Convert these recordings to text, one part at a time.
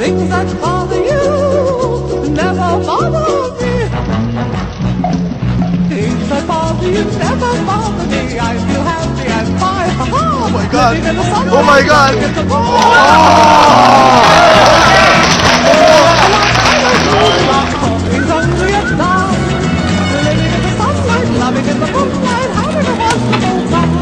things that bother you never bother me. Things that bother you never bother me. I feel happy and fine. Oh my God! Oh my God! Living in the sunlight, loving in the moonlight, having a wonderful time.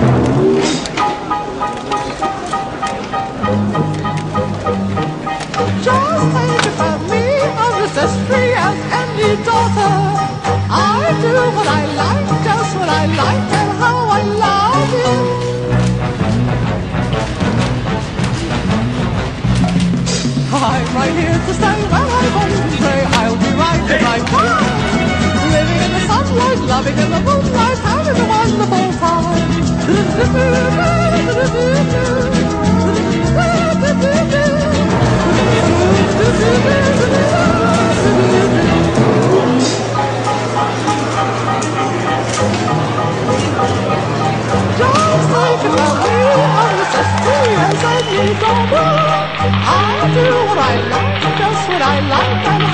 Just think about me, I'm just as free as any daughter. I do what I like, just what I like, and how I love it. I'm right here to stay when I won't stay. I'll be right if I can. Living in the sunlight, loving in the moonlight, having a wonderful time. Just think about me, I'm just as free as any daughter. I do what I like, just what I like, and